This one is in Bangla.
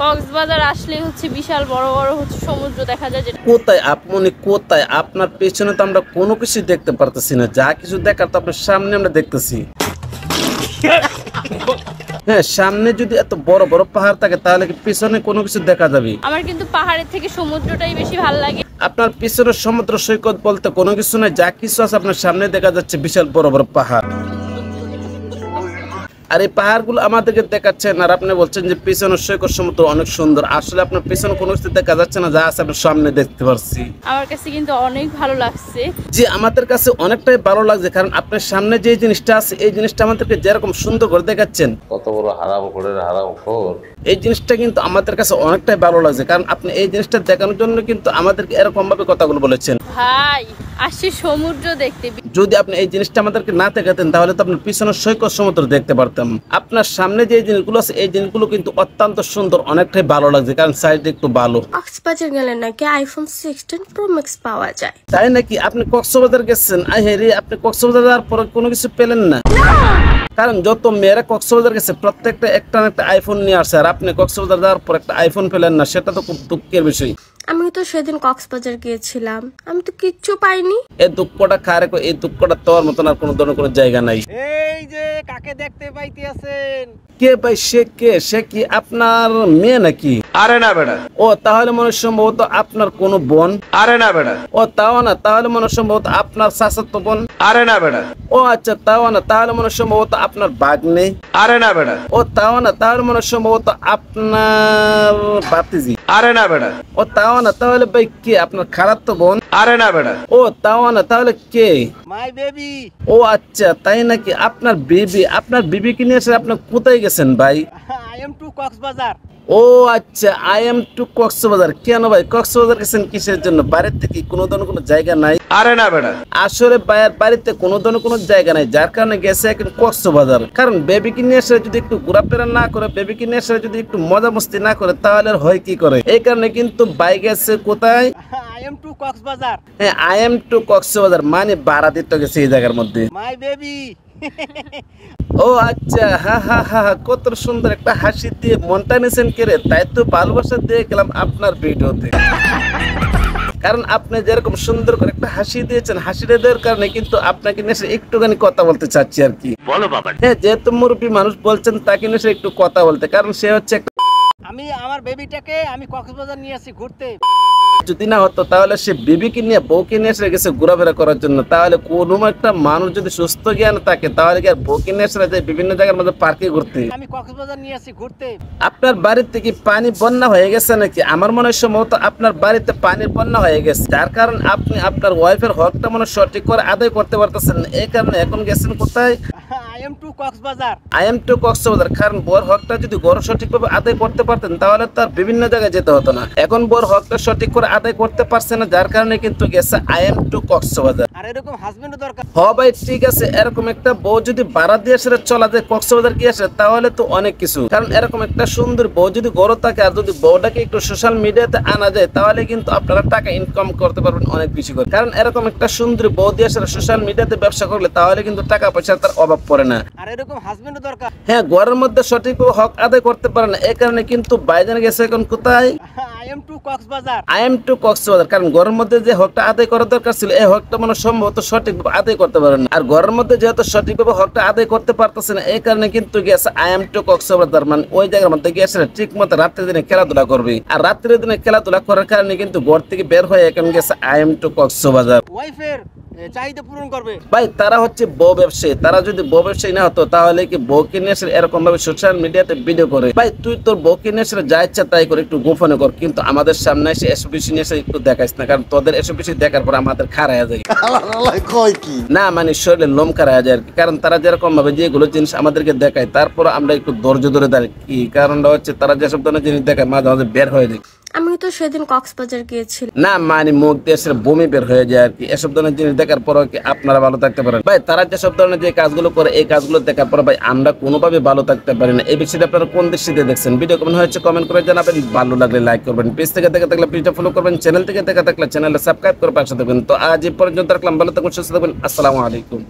কক্সবাজার আসলে হচ্ছে বিশাল বড় বড় হচ্ছে সমুদ্র দেখা যায়। কোথায় আপনি কোথায়? আপনার পেছনে তো আমরা কোনো কিছু দেখতে পারতেছি না, যা কিছু দেখার তো আপনার সামনে আমরা দেখতেছি। হ্যাঁ, সামনে যদি এত বড় বড় পাহাড় থাকে তাহলে কি পিছনে কোনো কিছু দেখা যাবে? আমার কিন্তু পাহাড়ের থেকে সমুদ্রটাই বেশি ভালো লাগে। আপনার পিছনে সমুদ্র সৈকত বলতে কোনো কিছু নাই, যা কিছু আছে আপনার সামনে দেখা যাচ্ছে বিশাল বড় বড় পাহাড়। আর এই পাহাড়গুলো আমাদেরকে দেখাচ্ছেন আর আপনি বলছেন যে পিছনের সৈকত সমুদ্র অনেক সুন্দর। আসলে আপনার পিছনে কোনো কিছু দেখা যাচ্ছে না, যা আছে আপনার সামনে দেখতে পাচ্ছি। আমার কাছে কিন্তু অনেক ভালো লাগছে। জি, আমাদের কাছে অনেকটাই ভালো লাগছে, কারণ আপনার সামনে যে জিনিসটা আছে এই জিনিসটা আমাদেরকে যেরকম সুন্দর করে দেখাচ্ছেন, কত বড় হারামখোর, এই জিনিসটা কিন্তু আমাদের কাছে অনেকটাই ভালো লাগছে, কারণ আপনি এই জিনিসটা দেখানোর জন্য কিন্তু আমাদেরকে এরকম ভাবে কথাগুলো বলেছেন। ভাই আসছি সমুদ্র দেখতে। যদি আপনি এই জিনিসটা আমাদেরকে না দেখাতেন তাহলে তো আপনার পিছনের সৈকত সমুদ্র দেখতে পারতাম। আপনার সামনে যে জিনিসগুলো আছে এই জিনিসগুলো কিন্তু অত্যন্ত সুন্দর, অনেকটাই ভালো লাগছে, কারণ সাইডে একটু ভালো। কক্সবাজার গেলে নাকি আইফোন 16 প্রো ম্যাক্স পাওয়া যায়, তাই নাকি? আপনি কক্সবাজার গেছেন? আই হে রে, আপনি কক্সবাজার যাওয়ার পরে কোনো কিছু পেলেন না? কারণ যত মেয়েরা কক্সবাজার গেছে প্রত্যেকটা একটা না একটা আইফোন নিয়ে আসছে, আর আপনি কক্সবাজার যাওয়ার পর একটা আইফোন পেলেন না, সেটা তো খুব দুঃখের বিষয়। আমি তো সেদিন কক্সবাজার গিয়েছিলাম, আমি তো কিচ্ছু পাইনি। এই দুঃখটা খারে, এই দুঃখটা তোর মতন আর কোনো জায়গা নাই। এই যে কাকে দেখতে পাইতেছেন? কে ভাই? সে কে? সে কি আপনার মেয়ে নাকি? আরে না বেটা। ও তাহলে মনে সম্ভবত আপনার কোনো বোন। আরে না বেটা। ও তাও না, তাহলে মনে সম্ভবত আপনার চাচাতো বোন। আরে না বেটা। ও আচ্ছা, তাও না, তাহলে মনে সম্ভবত আপনার ভাগ্নে। আরে না বেটা। ও তাও না, তাহলে মনে সম্ভবত আপনার ভাতিজি। আরে না বেটা। ও তাও না, তাহলে ভাই কে? আপনার খালাতো বোন। আরে না বেটা। ও তাও না, তাহলে কে? My baby. ও আচ্ছা, তাই নাকি? আপনার বেবি? আপনার বেবিকে নিয়ে এসে আপনি কোথায় গেছেন ভাই? I am to Cox's Bazar. ও আচ্ছা, আই এম টু কক্সবাজার। কেন ভাই কক্সবাজার গেছেন কিসের জন্য? বাড়ির থেকে কোনো ধরনের কোনো জায়গা নাই? আরে না বেটা। আসলে ভাইয়ের বাড়িতে কোনো ধরনের কোনো জায়গা নাই, যার কারণে গেছে এখন কক্সবাজার। কারণ বেবিকে নিয়ে এসে যদি একটু ঘোরাফেরা না করে, বেবিকে নিয়ে এসে যদি একটু মজা মস্তি না করে, তাহলে আর হয় কি করে? এই কারণে কিন্তু ভাই গেছে কোথায়? I am to Cox's Bazar. হ্যাঁ, আই এম টু কক্সবাজার মানে ভাড়া দিতে গেছে এই জায়গার মধ্যে। My baby. ও আচ্ছা, হা হা হা, কত সুন্দর একটা হাসি দিয়ে মনটা নিয়েছেন কেড়ে, তাই তো ভালোবাসা দিয়ে গেলাম আপনার ভিডিওতে। কারণ আপনি যেরকম সুন্দর করে একটা হাসি দিয়েছেন, হাসিটা দেওয়ার কারণে কিন্তু আপনাকে নিয়ে একটুখানি কথা বলতে চাচ্ছি আর কি। বলো বাবা। হ্যাঁ, যেহেতু মুরব্বী মানুষ বলছেন তাকে নিয়ে একটু কথা বলতে, কারণ সে হচ্ছে একটা। আমি আমার বেবিটাকে আমি কক্সবাজার নিয়ে আসি ঘুরতে। যদি না হতো তাহলে সে বেবিকে নিয়ে বউকে নিয়ে এসে গেছে ঘোরাফেরা করার জন্য, তাহলে কোনো একটা মানুষ যদি সুস্থ জ্ঞান থাকে তাহলে কি আর বউকে নিয়ে এসে যায় বিভিন্ন জায়গার মধ্যে পার্কে ঘুরতে? আমি কক্সবাজার নিয়ে আসি ঘুরতে। আপনার বাড়িতে কি পানি বন্যা হয়ে গেছে নাকি? আমার মনে হয় সম্ভবত আপনার বাড়িতে পানির বন্যা হয়ে গেছে, যার কারণ আপনি আপনার ওয়াইফের হকটা মনে সঠিক করে আদায় করতে পারতেছেন না। এই কারণে এখন গেছেন কোথায়? I am to Cox's Bazar. I am to Cox's Bazar. কারণ বোর হকটা যদি গড় সঠিকভাবে আদায় করতে পারতেন তাহলে তার বিভিন্ন জায়গায় যেতে হতো না। এখন বোর হকটা সঠিক করে আদায় করতে পারছে না, যার কারণে কিন্তু গেছে আই এম টু কক্সবাজার। আর এরকম হাজবেন্ডও দরকার। হ ভাই, ঠিক আছে, এরকম একটা বউ যদি ভাড়া দিয়ে সেটা চলা যায় কক্সবাজার গিয়ে আসে তাহলে তো অনেক কিছু। কারণ এরকম একটা সুন্দর বউ যদি গড় থাকে আর যদি বউটাকে একটু সোশ্যাল মিডিয়াতে আনা যায় তাহলে কিন্তু আপনারা টাকা ইনকাম করতে পারবেন অনেক বেশি করে। কারণ এরকম একটা সুন্দর বউ দিয়ে সেটা সোশ্যাল মিডিয়াতে ব্যবসা করলে তাহলে কিন্তু টাকা পয়সার তার অভাব পড়ে না। আর এরকম হাজবেন্ডও দরকার। হ্যাঁ, ঘরের মধ্যে সঠিকভাবে হক আদায় করতে পারে না, এই কারণে কিন্তু বাইজান গেছে এখন কোথায়? I am to Cox's Bazar. I am to Cox's Bazar. কারণ ঘরের মধ্যে যে হকটা আদায় করার দরকার ছিল এই হকটা মানে সম্ভবত সঠিকভাবে আদায় করতে পারেন না, আর ঘরের মধ্যে যেহেতু সঠিকভাবে হকটা আদায় করতে পারতেছে না এই কারণে কিন্তু গেছে আই এম টু কক্সবাজার। মানে ওই জায়গার মধ্যে গিয়েছে ঠিক মতো রাত্রে দিনে খেলাধুলা করবে, আর রাত্রে দিনে খেলাধুলা করার কারণে কিন্তু ঘর থেকে বের হয়ে এখন গেছে আই এম টু কক্সবাজার। ওয়াইফের চাহিদা পূরণ করবে। ভাই তারা হচ্ছে বউ ব্যবসায়ী, তারা যদি বউ ব্যবসায়ী না হতো তাহলে কি বউকে নিয়ে এসে এরকম ভাবে সোশ্যাল মিডিয়াতে ভিডিও করে? ভাই তুই তোর বউকে নিয়ে এসে যা ইচ্ছা তাই করে, একটু গোপনে কর, কিন্তু আমাদের সামনে এসে এসব বিষয় নিয়ে এসে একটু দেখাইস না, কারণ তোদের এসব বিষয় দেখার পর আমাদের খারায়া যায় না, মানে শরীরে লোম খারায়া যায় আর কি। কারণ তারা যেরকম ভাবে যেগুলো জিনিস আমাদেরকে দেখায় তারপর আমরা একটু ধৈর্য ধরে দাঁড়ি, কি কারণটা হচ্ছে তারা যেসব ধরনের জিনিস দেখায় মাঝে মাঝে বের হয়ে যায়। আমি তো সেদিন কক্সবাজার গিয়েছিলাম, না মানে মুখ দেশের বমি বের হয়ে যায় আর কি। এসব ধরনের জিনিস দেখার পর কি আপনারা ভালো থাকতে পারেন? ভাই তারা যেসব ধরনের যে কাজগুলো করে এই কাজগুলো দেখার পর ভাই আমরা কোনোভাবে ভালো থাকতে পারি না। এই বিষয়টা আপনারা কোন দৃষ্টিতে দেখছেন? ভিডিও কেমন হয়েছে কমেন্ট করে জানাবেন, ভালো লাগলে লাইক করবেন, পেজ থেকে দেখে থাকলে পেজটা ফলো করবেন, চ্যানেল থেকে দেখে থাকলে চ্যানেলটা সাবস্ক্রাইব করে পাশে থাকবেন। তো আজ এই পর্যন্ত রাখলাম, ভালো থাকুন, সুস্থ থাকবেন, আসসালামু আলাইকুম।